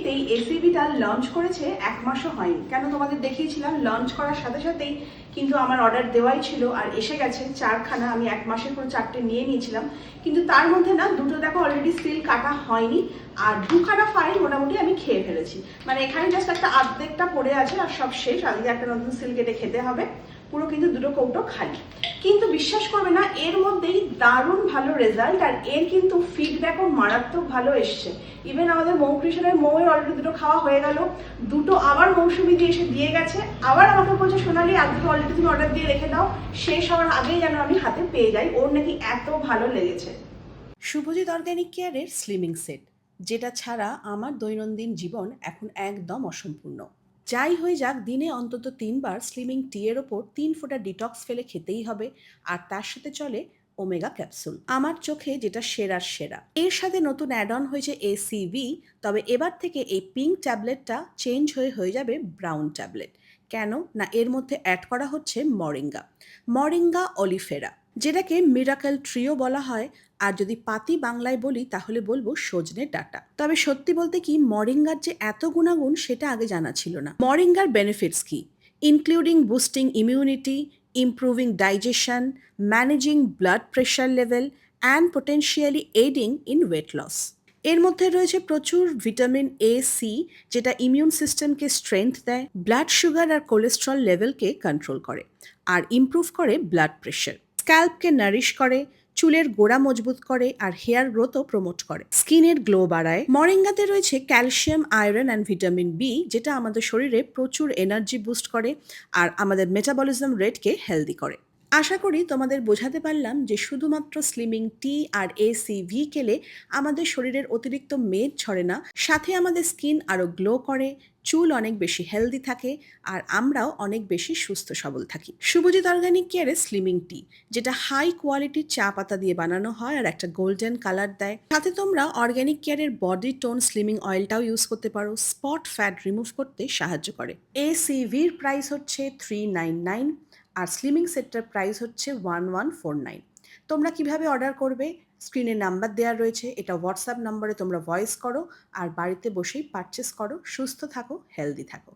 এইতেই এসিবিটা launch করেছে, 1 মাসও হয়নি। কেন তোমাদের দেখিয়েছিলাম লঞ্চ করার সাথে সাথেই কিন্তু আমার অর্ডার দেওয়াই ছিল আর এসে গেছে 4খানা। আমি 1 মাসের পুরো 4টে নিয়ে নিয়েছিলাম, কিন্তু তার মধ্যে না দুটো দেখো অলরেডি সিল কাটা হয়নি আর 2খানা ফাইল মোটামুটি আমি খেয়ে ফেলেছি। মানে এখানে জাস্ট একটা অর্ধেকটা পড়ে আছে আর সব শেষ। আজকে একটা নতুন সিল কেটে খেতে হবে। পুরো কিন্তু দুটো কৌটো খালি। কিন্তু বিশ্বাস করবে না, এর মধ্যেই দারুণ ভালো রেজাল্ট আর এর কিন্তু ফিডব্যাকও মারাত্মক ভালো এসছে। ইভেন আমাদের মৌকৃষণের মৌয়ের অলরেডি দুটো খাওয়া হয়ে গেল, দুটো আবার মৌসুমি দিয়ে এসে দিয়ে গেছে, আবার আমাকে বলছে সোনালি আজকে অলরেডি তুমি অর্ডার দিয়ে রেখে দাও, শেষ হওয়ার আগেই যেন আমি হাতে পেয়ে যাই। ওর নাকি এত ভালো লেগেছে। শুভজিৎ অর্গানিক কেয়ারের স্লিমিং সেট, যেটা ছাড়া আমার দৈনন্দিন জীবন এখন একদম অসম্পূর্ণ। যাই হয়ে যাক, দিনে অন্তত 3বার স্লিমিং টি এর ওপর 3 ফোঁটা ডিটক্স ফেলে খেতেই হবে। আর তার সাথে চলে ওমেগা ক্যাপসুল, আমার চোখে যেটা সেরার সেরা। এর সাথে নতুন অ্যাড অন হয়েছে এসিভি, তবে এবার থেকে এই পিঙ্ক ট্যাবলেটটা চেঞ্জ হয়ে যাবে ব্রাউন ট্যাবলেট। কেন না, এর মধ্যে অ্যাড করা হচ্ছে মরিঙ্গা, মরিঙ্গা অলিফেরা, যেটাকে মিরাকেল ট্রিও বলা হয়। আর যদি পাতি বাংলায় বলি তাহলে বলবো সজনে ডাঁটা। তবে সত্যি বলতে কি, মরিঙ্গার যে এত গুণাগুণ সেটা আগে জানা ছিল না। মরিঙ্গার বেনিফিটস কি? Including boosting immunity, improving digestion, managing blood pressure level and potentially aiding in weight loss. এর মধ্যে রয়েছে প্রচুর ভিটামিন এ সি, যেটা ইমিউন সিস্টেমকে স্ট্রেংথ দেয়, ব্লাড সুগার আর কোলেস্ট্রল লেভেলকে কন্ট্রোল করে, আর ইমপ্রুভ করে ব্লাড প্রেশার, স্ক্যাল্পকে নারিশ করে, চুলের গোড়া মজবুত করে আর হেয়ার গ্রোথও প্রমোট করে, স্কিনের গ্লো বাড়ায়। মরিঙ্গাতে রয়েছে calcium, iron and vitamin B, যেটা আমাদের শরীরে প্রচুর এনার্জি বুস্ট করে আর আমাদের মেটাবলিজম রেটকে হেলদি করে। আশা করি তোমাদের বোঝাতে পারলাম যে শুধুমাত্র স্লিমিং টি আর এসিভি খেলে আমাদের শরীরের অতিরিক্ত মেদ ঝরে না, সাথে আমাদের স্কিন আরও গ্লো করে, চুল অনেক বেশি হেলদি থাকে আর আমরাও অনেক বেশি সুস্থ সবল থাকি। শুভজিৎ অর্গানিক কেয়ারের স্লিমিং টি, যেটা হাই কোয়ালিটির চা পাতা দিয়ে বানানো হয় আর একটা গোল্ডেন কালার দেয়। সাথে তোমরা অর্গানিক কেয়ারের বডি টোন স্লিমিং অয়েলটাও ইউজ করতে পারো, স্পট ফ্যাট রিমুভ করতে সাহায্য করে। এসিভির প্রাইস হচ্ছে 399 আর স্লিমিং সেটটার প্রাইস হচ্ছে 1149। তোমরা কিভাবে অর্ডার করবে? স্ক্রিনে নাম্বার দেওয়া রয়েছে, এটা হোয়াটসঅ্যাপ নম্বরে তোমরা ভয়েস করো আর বাড়িতে বসেই পারচেস করো। সুস্থ থাকো, হেলদি থাকো।